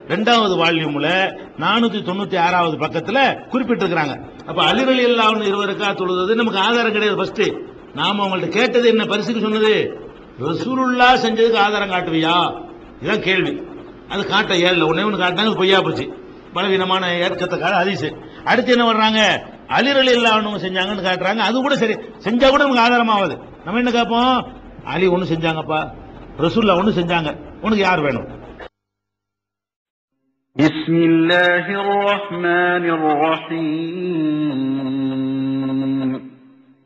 இரண்டாவது வால்யூம்ல 496வது பக்கத்துல குறிப்பிட்டிருக்கிறாங்க. அப்ப அலி ரலியல்லாஹு அன்ஹு இருவருக்கா தொழுது நமக்கு ஆதாரம் கிடையாது. ஃபர்ஸ்ட் நாம அவங்கள்ட்ட கேட்டது என்ன, பரிசுக்கு சொன்னது ரசூலுல்லாஹ் செஞ்சதுக்கு ஆதாரம் காட்டுவியா, இதுதான் கேள்வி. அது காட்ட ஏழு ஒன்னே ஒன்று காட்டினாங்க, பொய்யா போச்சு, பலவீனமான ஏற்கத்தக்காக ஹதீஸ். அடுத்து என்ன பண்றாங்க, அலி ரலியல்லாஹு அன்ஹு செஞ்சாங்கன்னு காட்டுறாங்க. அது கூட சரி, செஞ்சா கூட நமக்கு ஆதாரமாவது. நம்ம என்ன கேட்போம், அலி ஒண்ணு செஞ்சாங்கப்பா, ரசூலுல்லாஹ் ஒண்ணு செஞ்சாங்க, உனக்கு யார் வேணும்? بسم الله الرحمن الرحيم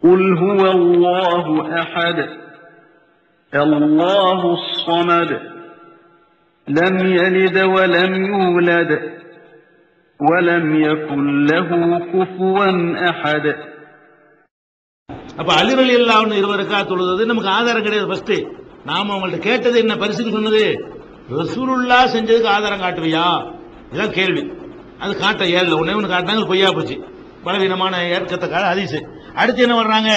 قل هو الله أحد الله الصمد لم يلد ولم يولد ولم يكن له كفوا أحد. அப்ப அலி ரலியல்லாஹு அன்ஹு இருவருக்கா தொழுது நமக்கு ஆதாரம் கிடையாது. ஃபர்ஸ்ட் நாம அவங்கள்ட்ட கேட்டது என்ன, பரிசுக்கு சொன்னது ரசூலுல்லாஹ் செஞ்சதுக்கு ஆதாரம் காட்டுவியா, இதுதான் கேள்வி. அது காட்ட ஏழு ஒன்னே ஒன்று காட்டினாங்க, பொய்யா போச்சு, பலவீனமான ஏற்கத்தக்காக ஹதீஸ். அடுத்து என்ன பண்றாங்க,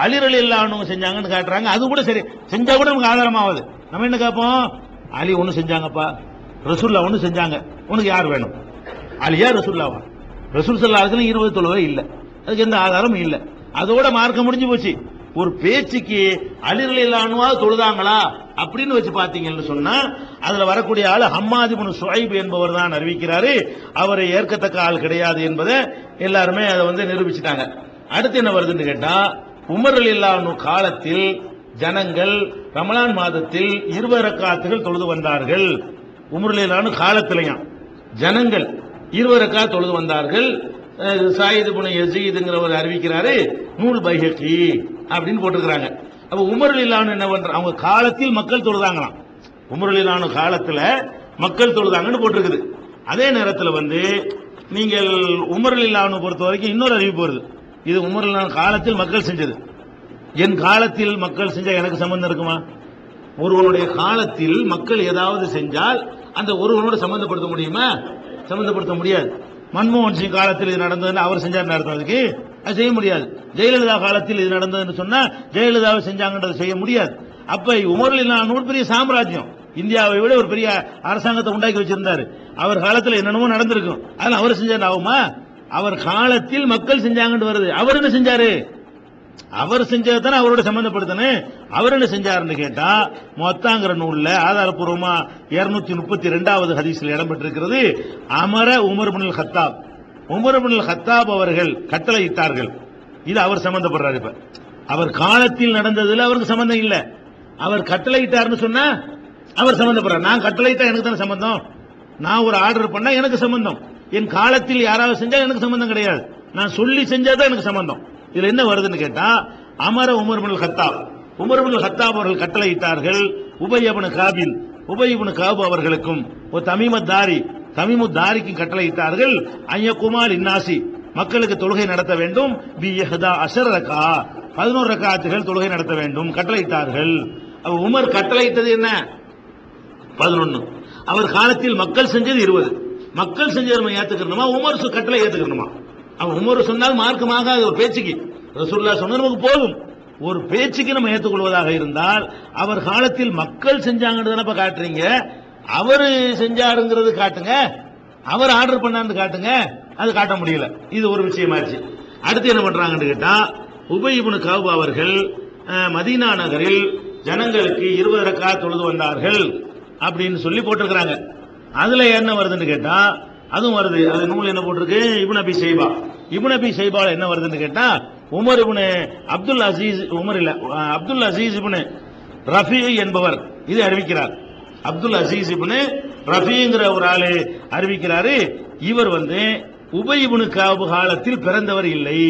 அலி ரலியல்லாஹு அன்ஹு செஞ்சாங்கன்னு காட்டுறாங்க. அது கூட சரி, செஞ்சா கூட நமக்கு ஆதாரமாவது. நம்ம என்ன கேட்போம், அலி ஒண்ணு செஞ்சாங்கப்பா, ரசூலுல்லாஹ் ஒண்ணு செஞ்சாங்க, உனக்கு யார் வேணும்? அலியா ரசூலுல்லாஹா? ரசூல் ஸல்லல்லாஹு அலைஹி வஸல்லம் 20 தொழுகை இல்ல, அதுக்கு எந்த ஆதாரமும் இல்ல. அதோட மார்க்கம் முடிஞ்சு போச்சு. ஒரு பேச்சுக்கு அலி ரலியல்லாஹு அன்ஹு தொழுதாங்களா அப்படின்னு வச்சு பாத்தீங்கன்னு சொன்னா அதுல வரக்கூடிய ஆளு ஹம்மாத் இப்னு ஷுஐப் என்பவர் தான் அறிவிக்கிறாரு. அவரை ஏற்கத்தக்க ஆள் கிடையாது என்பதை எல்லாருமே அதை நிரூபிச்சுட்டாங்க. அடுத்து என்ன வருதுன்னு கேட்டா, உமர் ரலியல்லாஹு அன்ஹு காலத்தில் ஜனங்கள் ரமலான் மாதத்தில் 20 ரக்காத்துகள் தொழுது வந்தார்கள். உமர் ரலியல்லாஹு அன்ஹு காலத்திலையும் ஜனங்கள் 20 ரக்காத் தொழுது வந்தார்கள். சாயித் இப்னு யஸீத்ங்கிறவர் அறிவிக்கிறாரு, நூல் பைஹகி அப்படின்னு போட்டிருக்கிறாங்க. அப்ப உமர் ரலியல்லாஹு அன்ஹு என்ன பண்றாங்க, அவங்க காலத்தில் மக்கள் தொழுதாங்களாம். உமர் ரலியல்லாஹு அன்ஹு காலத்துல மக்கள் தொழுதாங்கன்னு போட்டிருக்குது. அதே நேரத்தில் நீங்கள் உமர் ரலியல்லாஹு அன்ஹு பொறுத்த வரைக்கும் இன்னொரு அறிவிப்பு வருது, இது உமர் ரலியல்லாஹு அன்ஹு காலத்தில் மக்கள் செஞ்சது. என் காலத்தில் மக்கள் செஞ்சா எனக்கு சம்பந்தம் இருக்குமா? ஒருவனுடைய காலத்தில் மக்கள் ஏதாவது செஞ்சால் அந்த ஒருவனோட சம்பந்தப்படுத்த முடியுமா? சம்பந்தப்படுத்த முடியாது. மன்மோகன் சிங் காலத்தில் இது நடந்ததுன்னு அவர் செஞ்சார் நடத்துறதுக்கு அது செய்ய முடியாது. ஜெயலலிதா காலத்தில் இது நடந்ததுன்னு சொன்னா ஜெயலலிதாவை செஞ்சாங்கன்றது செய்ய முடியாது. அப்ப உமர் ரலியல்லாஹு அன்ஹு பெரிய சாம்ராஜ்யம், இந்தியாவை விட ஒரு பெரிய அரசாங்கத்தை உண்டாக்கி வச்சிருந்தாரு. அவர் காலத்தில் என்னென்னமோ நடந்திருக்கும், அதனால அவர் செஞ்சார் ஆகுமா? அவர் காலத்தில் மக்கள் செஞ்சாங்கன்னு வருது. அவர் என்ன செஞ்சாரு? அவர் செஞ்சதுதானே அவரோட சம்பந்தப்படுத்தணும். அவர் என்ன செஞ்சாருன்னு கேட்டா, மொத்தாங்கிற நூல்ல ஆதாரப்பூர்வமா 232வது ஹதீஸ்ல இடம்பெற்றிருக்கிறது, அமர உமர் இப்னுல் கத்தாப், உமர் இப்னுல் கத்தாப் அவர்கள் கட்டளையிட்டார்கள். இது அவர் சம்பந்தப்படுறாரு. இப்ப அவர் காலத்தில் நடந்ததுல அவருக்கு சம்பந்தம் இல்ல, அவர் கட்டளையிட்டார்னு சொன்னா அவர் சம்பந்தப்படுறார். நான் கட்டளையிட்டா எனக்கு தானே சம்பந்தம், நான் ஒரு ஆர்டர் பண்ணா எனக்கு சம்பந்தம். என் காலத்தில் யாராவது செஞ்சா எனக்கு சம்பந்தம் கிடையாது, நான் சொல்லி செஞ்சாதான் எனக்கு சம்பந்தம். இதுல என்ன வருதுன்னு கேட்டா, அமர உமர் இப்னுல் கத்தாப், உமர் இப்னுல் கத்தாப் அவர்கள் கட்டளையிட்டார்கள். உபய் இப்னு காபில், உபய் இப்னு காப் அவர்களுக்கும் ஒரு தமீமுத்தாரிக்கும் கட்டளையிட்டார்கள். ஐயகுமால் இன்னாசி, மக்களுக்கு தொழுகை நடத்த வேண்டும். பி இஹ்தா அஷர் ரகா, 11 ரக்காத்துகள் தொழுகை நடத்த வேண்டும் கட்டளையிட்டார்கள். உமர் கட்டளையிட்டது என்ன? 11. அவர் காலத்தில் மக்கள் செஞ்சது 20. மக்கள் செஞ்சது நம்ம ஏத்துக்கணுமா, உமர் கட்டளை ஏத்துக்கணுமா? அவன் உமர் சொன்னால் மார்க்கமாக ஒரு பேச்சுக்கு, ரசூலுல்லாஹ் சொன்னா நமக்கு போதும். ஒரு பேச்சுக்கு நம்ம ஏற்றுக்கொள்வதாக இருந்தால் அவர் காலத்தில் மக்கள் செஞ்சாங்கன்னு காட்டுறீங்க, அவரு செஞ்சாருங்கிறது காட்டுங்க, அவர் ஆர்டர் பண்ணான்னு காட்டுங்க. அது காட்ட முடியல. இது ஒரு விஷயமாச்சு. அடுத்து என்ன பண்றாங்கன்னு கேட்டா, உபய் இப்னு கஅப் அவர்கள் மதீனா நகரில் ஜனங்களுக்கு 20 ரக்காத் தொழுது வந்தார்கள் அப்படின்னு சொல்லி போட்டிருக்கிறாங்க. அதுல என்ன வருதுன்னு கேட்டா, அதுவும் வருது. அது நூல் என்ன போட்டிருக்கு, இப்னு அபி ஷைபா. இப்னு அபி ஷைபால என்ன வருதுன்னு கேட்டா, Umar ibn Abdul Azeez, Umar இல்ல அப்துல் அசீஸ் இப்னு ரஃபி என்பவர் இது அறிவிக்கிறார். அப்துல் அசீஸ் இப்னு ரஃபிங்கிற ஒரு ஆளு அறிவிக்கிறாரு. இவர் உபய் இப்னு கஅப் காலத்தில் பிறந்தவர் இல்லை.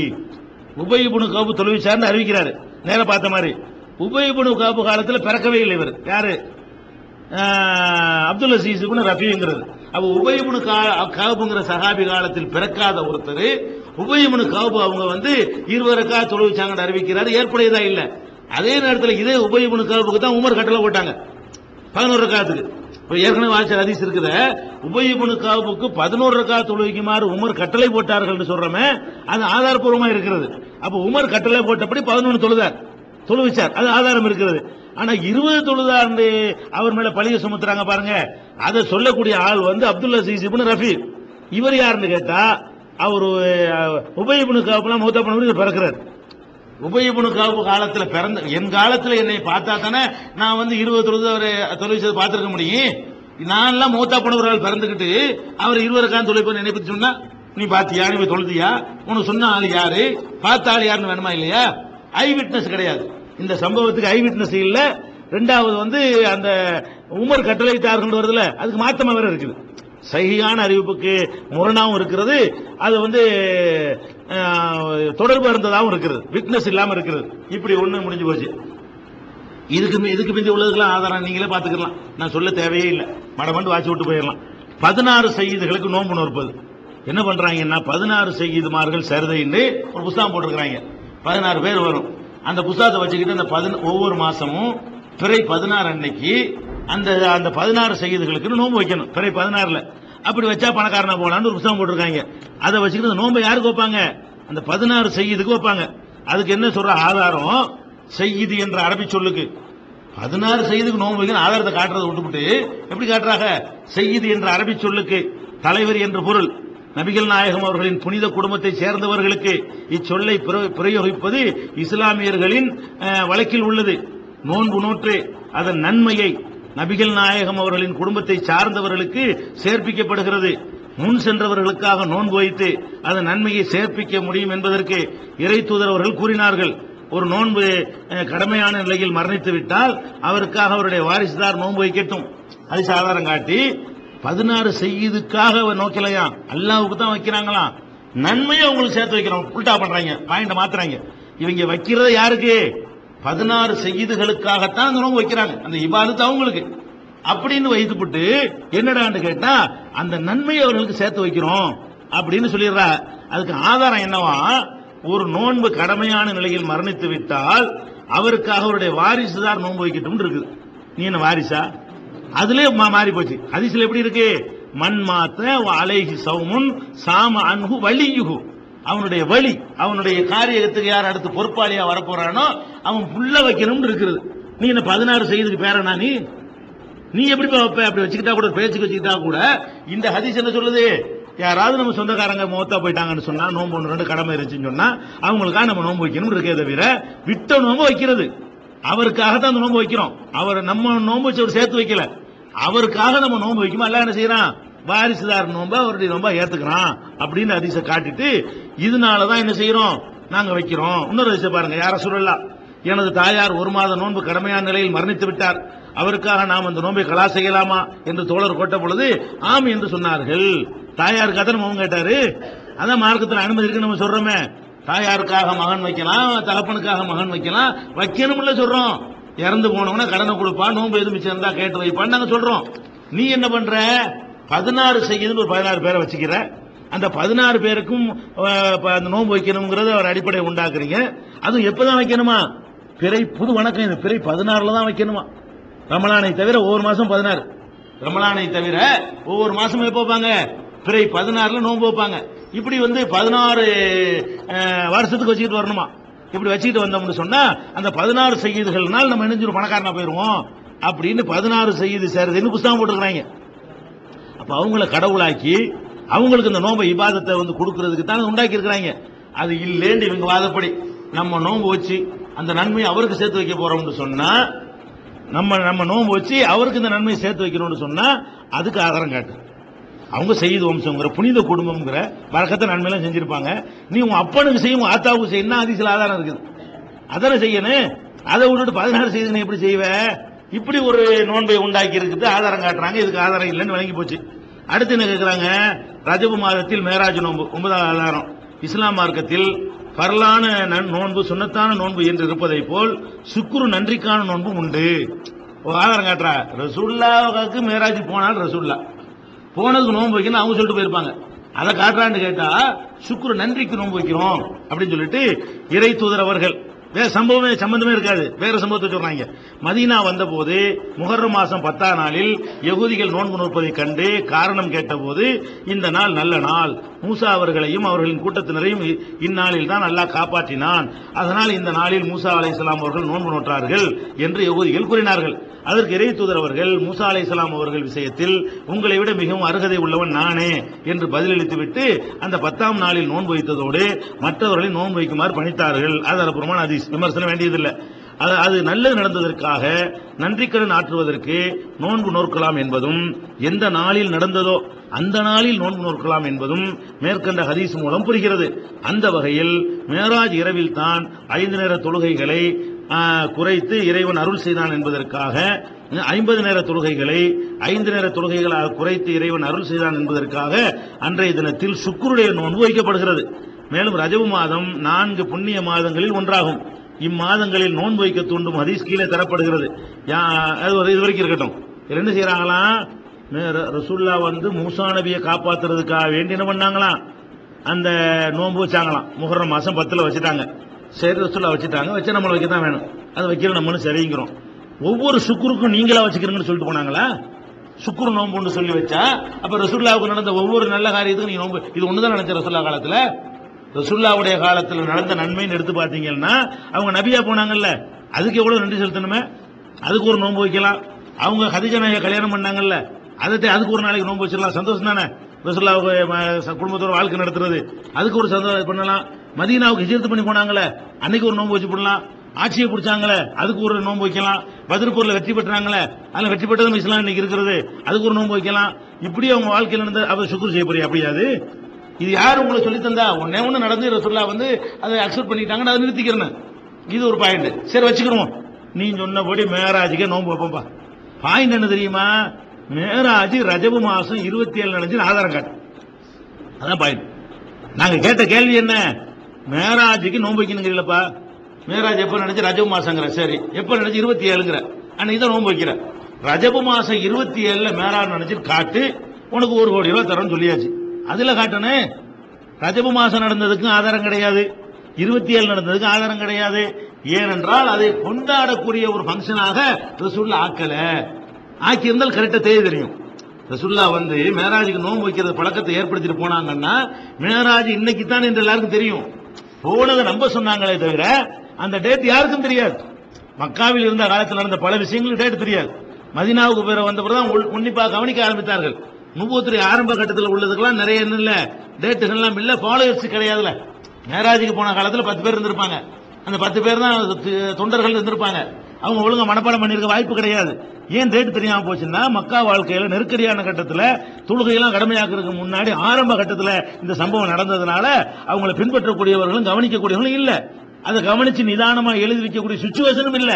உபய் இப்னு கஅப் தொழுவிச்சார்னு அறிவிக்கிறாரு. நேர பார்த்த மாதிரி உபய் இப்னு கஅப் காலத்தில் பிறக்கவே இல்லை. இவர் யாரு? அப்துல் அசீஸ் இப்னு ரஃபிங்கிறது. அப்ப உபய் இப்னு கஅப்ங்கிற சஹாபி காலத்தில் பிறக்காத ஒருத்தர் உபய் இப்னு கஅப் அவங்க 20 ரக்காத் தொழுவிச்சாங்கன்னு அறிவிக்கிறாரு. ஏற்புடையதா இல்ல. அதே நேரத்தில் இதே உபய் இப்னு கஅப்க்கு தான் உமர் கட்டளை போட்டாங்க 11 ரக்காத்துக்கு. இப்ப ஏற்கனவே வாய்ச்ச ஹதீஸ் இருக்குது, உபய் இப்னு கஅப்க்கு 11 ரக்காத் தொழுவிக்குமாறு உமர் கட்டளை போட்டார்கள் சொல்றமே, அது ஆதாரப்பூர்வமா இருக்கிறது. அப்ப உமர் கட்டளை போட்டபடி 11 தொழுவிச்சார், அது ஆதாரம் இருக்கிறது. ஆனா 20 தொழுதாண்டு அவர் மேல பழிய சுமத்துறாங்க பாருங்க. அதை சொல்லக்கூடிய ஆள் வந்து அப்துல் அசீஸ் இப்னு ரஃபி. இவர் யாருன்னு கேட்டா அவர் உபய் இப்னு கஅப்லாம் மௌத்தா பண்ணவர் பிறக்கிறார். உபய் இப்னு கஅப் காலத்துல பிறந்த என் காலத்துல என்னை பார்த்தா தானே நான் வந்து 20 தொழுகை பார்த்திருக்க முடியும். நான் எல்லாம் மௌத்தா பண்ணவர்கள் பிறந்துகிட்டு அவர் 20 ரக்காத் தொழுகை நினைப்பு சொன்னா நீ பாத்தியா, நீ தொழுதியா, உனக்கு சொன்ன ஆள் யாரு, பார்த்த ஆள் யாருன்னு வேணுமா இல்லையா? ஐ விட்னஸ் கிடையாது. இந்த சம்பவத்துக்கு ஐ விட்னஸ் இல்ல. ரெண்டாவது வந்து அந்த உமர் கட்டளையிட்டார்கள் வருதுல, அதுக்கு மாத்தமா வேற இருக்குது. சஹீஹான அறிவிப்புக்கு முரணாவும் இருக்கிறது, அது வந்து தொடர்பு இருந்ததாகவும் இருக்கிறது, விட்னஸ் இல்லாம இருக்கிறது. இப்படி ஒண்ணு முடிஞ்சு போச்சு. இதுக்கு பிந்தி உள்ளதுக்கெல்லாம் ஆதாரம் நீங்களே பாத்துக்கலாம், நான் சொல்ல தேவையே இல்லை. மடமண்டு வாட்சி விட்டு போயிடலாம். 16 சையீதுகளுக்கு நோன்பு நோற்பது என்ன பண்றாங்கன்னா 16 சையீதுமார்கள் சரிதைன்னு ஒரு புத்தகம் போட்டிருக்கிறாங்க. 16 பேர் வரும். அந்த புத்தகத்தை வச்சுக்கிட்டு அந்த ஒவ்வொரு மாசமும் பிறை 16 அன்னைக்கு அந்த 16 சையீதுகளுக்கு நோன்பு வைக்கணும். பிறை 16ல அப்படி வச்சா பணக்காரனா போலான்னு ஒரு புத்தகம் போட்டிருக்காங்க. அதை வச்சுக்கிட்டு அந்த நோன்பை யாருக்கு வைப்பாங்க? அந்த 16 சையீதுக்கு வைப்பாங்க. அதுக்கு என்ன சொல்ற ஆதாரம்? சையீது என்ற அரபி சொல்லுக்கு 16 சையீதுக்கு நோன்பு வைக்கணும். ஆதாரத்தை காட்டுறதை விட்டுவிட்டு எப்படி காட்டுறாங்க? சையீது என்ற அரபி சொல்லுக்கு தலைவர் என்ற பொருள். நபிகள் நாயகம் அவர்களின் புனித குடும்பத்தை சேர்ந்தவர்களுக்கு இச்சொல்லை பிரயோகிப்பது இஸ்லாமியர்களின் வழக்கில் உள்ளது. நோன்பு நோற்று அதன் நன்மையை நபிகள் நாயகம் அவர்களின் குடும்பத்தை சார்ந்தவர்களுக்கு சேர்ப்பிக்கப்படுகிறது. முன் சென்றவர்களுக்காக நோன்பு வைத்து அதன் நன்மையை சேர்ப்பிக்க முடியும் என்பதற்கு இறை தூதர் அவர்கள் கூறினார்கள். ஒரு நோன்பு கடமையான நிலையில் மரணித்து விட்டால் அவருக்காக அவருடைய வாரிசுதார் நோன்பு வைக்கட்டும். அது சாதாரணம் காட்டி 16 செய்யுதுக்காக நோக்கலையா, அல்லாவுக்கு தான் வைக்கிறாங்களாம். நன்மையை அவங்களுக்கு சேர்த்து வைக்கிறோம். உல்டா பண்றாங்க, பாயிண்ட் மாத்துறாங்க. இவங்க வைக்கிறது யாருக்கு? 16 செய்யுதுகளுக்காகத்தான் அந்த நோன்பு வைக்கிறாங்க. அந்த இபாதத்து அவங்களுக்கு அப்படின்னு வைத்துப்பட்டு என்னடான்னு கேட்டா அந்த நன்மையை அவர்களுக்கு சேர்த்து வைக்கிறோம் அப்படின்னு சொல்லிடுறா. அதுக்கு ஆதாரம் என்னவா? ஒரு நோன்பு கடமையான நிலையில் மரணித்து விட்டால் அவருக்காக அவருடைய வாரிசுதார் நோன்பு வைக்கட்டும் இருக்குது. நீ என்ன வாரிசா? அதுல மாறி போச்சு. ஹதீஸ்ல எப்படி இருக்கு? மண் மாத்த அலைஹி சௌமுன் சாம அன்ஹு வலியுஹு. அவனுடைய வழி, அவனுடைய காரியத்துக்கு யார் அடுத்து பொறுப்பாளியா வரப்போறானோ அவன் புள்ள வைக்கணும்னு இருக்குது. நீ என்ன 16 செய்யறதுக்கு பேரனா? நீ எப்படி வைப்ப? அப்படி வச்சுக்கிட்டா கூட, பேச்சுக்கு வச்சுக்கிட்டா கூட இந்த ஹதீஸ் என்ன சொல்லுது? யாராவது நம்ம சொந்தக்காரங்க மௌத்தா போயிட்டாங்கன்னு சொன்னா, நோன்பு 1-2 கடமை இருந்துச்சுன்னு சொன்னா அவங்களுக்காக நம்ம நோன்பு வைக்கணும் இருக்கே தவிர விட்ட நோன்பு வைக்கிறது அவருக்காக தான் நோன்பு வைக்கிறோம். அவர் நம்ம நோன்பு வச்சு சேர்த்து வைக்கல, அவருக்காக நம்ம நோன்பு வைக்குமா? எல்லாம் என்ன செய்யறான்? வாரிசுதார் நோன்பை அவருடைய நோன்பா ஏத்துக்கிறான் அப்படின்னு ஹதீஸை காட்டிட்டு இதனாலதான் என்ன செய்யறோம்? நாங்க வைக்கிறோம். இன்னொரு ஹதீஸை பாருங்க. யார சொல்லலாம், எனது தாயார் 1 மாத நோன்பு கடமையான நிலையில் மரணித்து விட்டார், அவருக்காக நாம் அந்த நோன்பை கலா செய்யலாமா என்று தோழர் கேட்ட பொழுது ஆம் என்று சொன்னார்கள். தாயாருக்காக தான் நோன்பு கேட்டாரு. அதான் மார்க்கத்தில் அனுமதி இருக்கு நம்ம சொல்றோமே. தாயாருக்காக மகன் வைக்கலாம், தகப்பனுக்காக மகன் வைக்கலாம், வைக்கணும்ல சொல்றோம். இறந்து போனவன கடனை கொடுப்பா, நோன்பு எது மிச்சம் இருந்தா கேட்டு வைப்பான்னு நாங்க சொல்றோம். நீ என்ன பண்ற? 16 செய்யுதுன்னு ஒரு 16 பேரை வச்சுக்கிற. அந்த 16 பேருக்கும் அந்த நோன்பு வைக்கணுங்கிறத ஒரு அடிப்படை உண்டாக்குறீங்க. அதுவும் எப்பதான் வைக்கணுமா? பிறை புது வணக்கம் இது. பிறை 16ல தான் வைக்கணுமா? ரமலானை தவிர ஒவ்வொரு மாசம் 16. ரமலானை தவிர ஒவ்வொரு மாசமும் எப்போ வைப்பாங்க? பிறை 16ல நோன்பு வைப்பாங்க. இப்படி வந்து 16 வருஷத்துக்கு வச்சுக்கிட்டு வரணுமா? இப்படி வச்சுக்கிட்டு வந்தோம்னு சொன்னா அந்த 16 செய்யுதுகள்னால் நம்ம நினைஞ்சு பணக்காரனா போயிருவோம் அப்படின்னு 16 செய்யுது சேருதுன்னு புத்தகம் போட்டுக்கிறாங்க. அப்ப அவங்கள கடவுளாக்கி அவங்களுக்கு இந்த நோன்பை இபாதத்தை வந்து கொடுக்கறதுக்கு தான் உண்டாக்கி இருக்கிறாங்க. அது இல்லேன்னு இவங்க வாதப்படி நம்ம நோன்பு வச்சு அந்த நன்மையை அவருக்கு சேர்த்து வைக்க போறோம்னு சொன்னா, நம்ம நோன்பு வச்சு அவருக்கு இந்த நன்மையை சேர்த்து வைக்கணும்னு சொன்னா அதுக்கு ஆதாரம் காட்டு. அவங்க செய்யுது வம்சங்கிற புனித குடும்பம்ங்கிற வழக்கத்தை நன்மையெல்லாம் செஞ்சிருப்பாங்க. நீ உங்க அப்பனுக்கு செய்யும், உங்க ஆத்தாவுக்கு செய்யணும், அது சில ஆதாரம் இருக்குது. அதனை செய்யணும். அதை விட்டுட்டு 16 செய்து எப்படி செய்வ? இப்படி ஒரு நோன்பை உண்டாக்கி இருக்குது ஆதாரம் காட்டுறாங்க. இதுக்கு ஆதாரம் இல்லைன்னு வழங்கி போச்சு. அடுத்து என்ன கேட்கிறாங்க? ரஜபு மாதத்தில் மேராஜ் நோன்பு 9வது ஆதாரம். இஸ்லாம் மார்க்கத்தில் பரலான நோன்பு சுன்னத்தான நோன்பு என்று இருப்பதை போல் சுக்குரு நன்றிக்கான நோன்பும் உண்டு. ஒரு ஆதாரம் காட்டுறா. ரசூலுல்லாஹ்வுக்கு மேராஜ் போனால் ரசூலுல்லாஹ் போனதுக்கு நோன்பு வைக்கணும் அவங்க சொல்லிட்டு போயிருப்பாங்க. அதை காட்டுறான்னு கேட்டா சுக்குரு நன்றிக்கு நோன்பு வைக்கிறோம் அப்படின்னு சொல்லிட்டு இறை தூதர் அவர்கள் வேற சம்பவமே சம்பந்தமே இருக்காது, வேற சம்பவத்தை சொல்றாங்க. மதீனா வந்த போது முஹர்ரம் மாசம் 10ஆம் நாளில் யகூதிகள் நோன்பு நோற்பதை கண்டு காரணம் கேட்டபோது, இந்த நாள் நல்ல நாள், மூசா அவர்களையும் அவர்களின் கூட்டத்தினரையும் இந்நாளில் தான் அல்லாஹ் காப்பாற்றினான், அதனால் இந்த நாளில் மூசா அலைஹிஸ்ஸலாம் அவர்கள் நோன்பு நோற்றார்கள் என்று யகூதிகள் கூறினார்கள். அதற்கு இறை தூதர் அவர்கள் மூசா அலைஹிஸ்ஸலாம் அவர்கள் விஷயத்தில் உங்களை விட மிகவும் அருகதை உள்ளவன் நானே என்று பதிலளித்துவிட்டு அந்த 10ஆம் நாளில் நோன்பு வைத்ததோடு மற்றவர்களை நோன்பு வைக்குமாறு பணித்தார்கள். அதற்கப்புறமான ஹதீஸ் விமர்சனம் வேண்டியதில்லை. அது நல்லது நடந்ததற்காக நன்றிக்கடன் ஆற்றுவதற்கு நோன்பு நோக்கலாம் என்பதும், எந்த நாளில் நடந்ததோ அந்த நாளில் நோன்பு நோக்கலாம் என்பதும் மேற்கண்ட ஹதீஸ் மூலம் புரிகிறது. அந்த வகையில் மேராஜ் இரவில் தான் 5 நேர தொழுகைகளை குறைத்து இறைவன் அருள் செய்தான் என்பதற்காக 50 நேர தொழுகைகளை 5 நேர தொழுகைகளாக குறைத்து இறைவன் அருள் செய்தான் என்பதற்காக அன்றைய தினத்தில் சுக்ருடைய நோன்பு வைக்கப்படுகிறது. மேலும் ரஜபு மாதம் 4 புண்ணிய மாதங்களில் ஒன்றாகும். இம்மாதங்களில் நோன்பு வைக்க தூண்டும் ஹதீஸ் கீழே தரப்படுகிறது. அது இது வரைக்கும் இருக்கட்டும். என்ன செய்யறாங்களாம், ரசூல்லா வந்து மூசா நபியை காப்பாத்துறதுக்காக வேண்டி என்ன பண்ணாங்களாம், அந்த நோன்பு வச்சாங்களாம். முஹர்ரம் மாசம் 10ல் வச்சுட்டாங்க. சரி, ரசூல்லா வச்சுட்டாங்க, வச்சு நம்மளை வைக்க தான் வேணும், அதை வைக்கல நம்மளும் சரிங்கிறோம். ஒவ்வொரு சுக்குருக்கும் நீங்களா வச்சுக்கிறீங்கன்னு சொல்லிட்டு போனாங்களா? சுக்குரு நோன்புன்னு சொல்லி வச்சா அப்ப ரசூல்லாவுக்கு நடந்த ஒவ்வொரு நல்ல காரியத்துக்கும் நீங்க நோன்பு, இது ஒண்ணுதான் நினைச்ச ரசூல்லா காலத்துல. ரசூல்லாவுடைய காலத்தில் நடந்த நன்மைன்னு எடுத்து பார்த்தீங்கன்னா அவங்க நபியா போனாங்கல்ல, அதுக்கு எவ்வளவு நன்றி செலுத்தணுமே, அதுக்கு ஒரு நோன்பு வைக்கலாம். அவங்க கதீஜா நாயை கல்யாணம் பண்ணாங்கல்ல, அதுக்கு ஒரு நாளைக்கு நோன்பு வச்சிடலாம், சந்தோஷம் தானே. ரசூல்லாவுக்கு குடும்பத்தோட வாழ்க்கை நடத்துறது, அதுக்கு ஒரு சந்தோஷம் பண்ணலாம். மதீனாவுக்கு ஹிஜ்ரத் பண்ணி போனாங்களே, அன்னைக்கு ஒரு நோன்பு வச்சு போடலாம். ஆட்சியை பிடிச்சாங்களே, அதுக்கு ஒரு நோன்பு வைக்கலாம். பத்ர் போர்ல வெற்றி பெற்றாங்களே, அதுல வெற்றி பெற்றதும் இஸ்லாம் இன்னைக்கு இருக்கிறது, அதுக்கு ஒரு நோன்பு வைக்கலாம். இப்படி அவங்க வாழ்க்கையில் நடந்த அவர் சுக்குர் செய்ய போறியா? அப்படியாது. இது யார் உங்களுக்கு சொல்லி தந்தா? ஒன்னு நடந்து ரசூல்லா வந்து அதை அக்செப்ட் பண்ணிட்டாங்கன்னு அதை நிறுத்திக்கிறேன். இது ஒரு பாயிண்ட். சரி, வச்சுக்கிறோம். நீ சொன்னபடி மேராஜுக்கு நோன்பு வைப்போம்பா. பாயிண்ட் என்ன தெரியுமா? மேராஜ் ரஜபு மாசம் 27 நடந்து ஆதாரம் காட்டு. அதான் பாயிண்ட். நாங்க கேட்ட கேள்வி என்ன, மேராஜுக்கு நோன்பு வைக்கணுங்கிறீங்களப்பா. மேராஜ் எப்ப நினைச்சு? ரஜபு மாசங்கிற. சரி, எப்ப நினைச்சு? 27ங்கிற. அன்னைக்கு தான் நோன்பு வைக்கிற. ரஜபு மாசம் 27 மேராஜ் நினைச்சு காட்டு, உனக்கு 1 கோடி ரூபாய் தரேன்னு சொல்லியாச்சு. அதுல காட்டணும். ரஜபு மாசம் நடந்ததுக்கு ஆதாரம் கிடையாது, 27 நடந்ததுக்கு ஆதாரம் கிடையாது. ஏனென்றால் அதை கொண்டாடக்கூடிய ஒரு பங்கனாக ரசூல்லா ஆக்கல. ஆக்கி இருந்தால் கரெக்டா தெரியும். ரசூல்லா வந்து மேராஜுக்கு நோன்பு வைக்கிறது பழக்கத்தை ஏற்படுத்திட்டு போனாங்கன்னா மேராஜ் இன்னைக்கு தான் என்று எல்லாருக்கும் தெரியும். போனதை நம்ப சொன்னாங்களே தவிர அந்த டேட் யாருக்கும் தெரியாது. மக்காவில் இருந்த காலத்தில் நடந்த பல விஷயங்களுக்கு டேட் தெரியாது. மதீனாவுக்கு பேர வந்த பிறகுதான் உன்னிப்பாக கவனிக்க ஆரம்பித்தார்கள். நுபுவத்துடைய ஆரம்ப கட்டத்தில் உள்ளதுக்கெல்லாம் நிறைய இல்ல, டேட்டுகள்லாம் இல்ல, ஃபாலோவர்ஸ் கிடையாதுல. மேராஜுக்கு போன காலத்தில் 10 பேர் இருந்திருப்பாங்க. அந்த 10 பேர் தான் தொண்டர்கள் இருந்திருப்பாங்க. அவங்க ஒழுங்கா மனப்பாடம் பண்ணிருக்க வாய்ப்பு கிடையாது. ஏன் டேட் தெரியாம போச்சுன்னா, மக்கா வாழ்க்கையில நெருக்கடியான கட்டத்தில் தொழுகையெல்லாம் கடமையாக்குறதுக்கு முன்னாடி ஆரம்ப கட்டத்தில் இந்த சம்பவம் நடந்ததுனால அவங்களை பின்பற்றக்கூடியவர்களும் கவனிக்கக்கூடியவர்களும் இல்ல. அதை கவனிச்சு நிதானமா எழுதி வைக்கக்கூடிய சுச்சுவேஷனும் இல்ல.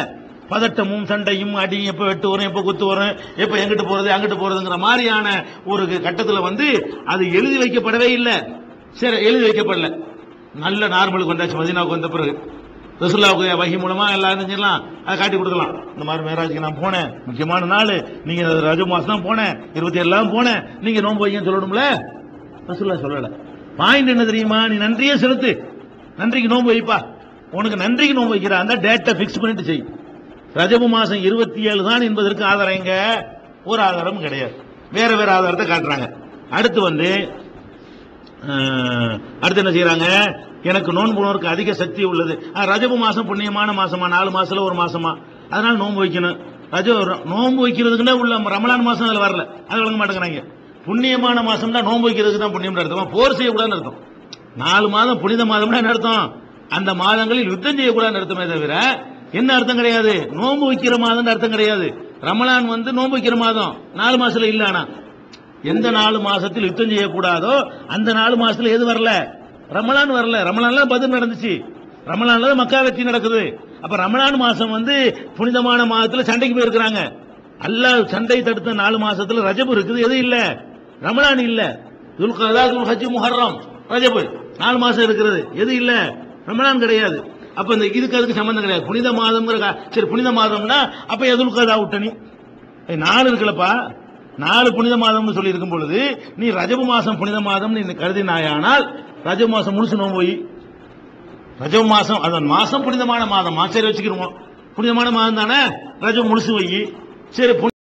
பதட்டமும் சண்டையும் அடியும், எப்ப வெட்டு வரும், எப்ப குத்து வரும், எப்ப எங்கிட்டு போறது அங்கிட்டு போறதுங்கிற மாதிரியான ஒரு கட்டத்தில் வந்து அது எழுதி வைக்கப்படவே இல்லை. சரி, எழுதி வைக்கப்படல. நல்ல நார்மலுக்கு வந்தாச்சு. மதீனாவுக்கு வந்த பிறகு ரசூலுல்லாஹ்வுக்கு வஹி மூலமா எல்லாரும் செஞ்சலாம், அதை காட்டி கொடுக்கலாம். இந்த மாதிரி மேராஜுக்கு நான் போனேன், முக்கியமான நாள், நீங்க ரஜபு மாசம் தான் போனேன், 27 போனேன், நீங்க நோன்பு வைக்கன்னு சொல்லணும்ல. ரசூலுல்லாஹ் சொல்லல. பாயிண்ட் என்ன தெரியுமா? நீ நன்றியே செலுத்து, நன்றிக்கு நோன்பு வைப்பா. உனக்கு நன்றிக்கு நோன்பு வைக்கிற அந்த டேட்டை பிக்ஸ் பண்ணிட்டு செய். ரஜபு மாசம் 27 தான் என்பதற்கு ஆதாரம் எங்க? ஒரு ஆதாரமும் கிடையாது. வேற வேற ஆதாரத்தை காட்டுறாங்க. அடுத்து என்ன செய்யறாங்க? எனக்கு நோன்பு நோருக்கு அதிக சக்தி உள்ளது. ரஜபு மாசம் புண்ணியமான மாசமா, 4 மாசத்துல ஒரு மாசமா, அதனால நோன்பு வைக்கணும். நோன்பு வைக்கிறதுக்குன்னா உள்ள ரமலான் மாசம் அதுல வரல, அதை வழங்க மாட்டேங்கிறாங்க. புண்ணியமான மாசம் தான் நோன்பு வைக்கிறதுக்கு தான் புண்ணியம் அர்த்தம், போர் செய்யக்கூடாதுன்னு அர்த்தம். 4 மாதம் புனித மாதம்னா என்ன அர்த்தம்? அந்த மாதங்களில் யுத்தம் செய்யக்கூடாதுன்னு அர்த்தமே தவிர என்ன அர்த்தம் கிடையாது. நோன்பு வைக்கிற மாதம் அர்த்தம் கிடையாது. ரமலான் வந்து நோன்பு வைக்கிற மாதம் 4 மாசத்துல இல்ல. ஆனா எந்த 4 மாசத்தில் யுத்தம் செய்யக்கூடாதோ அந்த 4 மாசத்துல எது வரல? ரமலான் வரல. ரமலான்ல பத்ர் நடந்துச்சு, ரமலான்ல மக்கா வெற்றி நடக்குது. அப்ப ரமலான் மாசம் வந்து புனிதமான மாதத்துல சண்டைக்கு போயிருக்கிறாங்க. அல்லாஹ் சண்டை தடுத்த 4 மாசத்துல ரஜபு இருக்குது, எது இல்ல? ரமலான் இல்ல. துல்கஅதா, துல்ஹஜ், முஹர்ரம், ரஜபு 4 மாசம் இருக்கிறது, எது இல்ல? ரமலான் கிடையாது. அப்ப இந்த இதுக்கு அதுக்கு சம்பந்தம் கிடையாது. புனித மாதம், சரி புனித மாதம்னா அப்ப எதுல்கதா விட்டனி 4 இருக்குல்லப்பா. 4 புனித மாதம்னு சொல்லி இருக்கும் பொழுது நீ ரஜபு மாசம் புனித மாதம் நீ கருதினாயானால் ரஜபு மாசம் முழுசு நோன்பு வை. ரஜம் மாசம், அதன் மாசம் புனிதமான மாதம். சரி வச்சுக்கிறோம், புனிதமான மாதம் தானே, ரஜம் முழுசு வை. சரி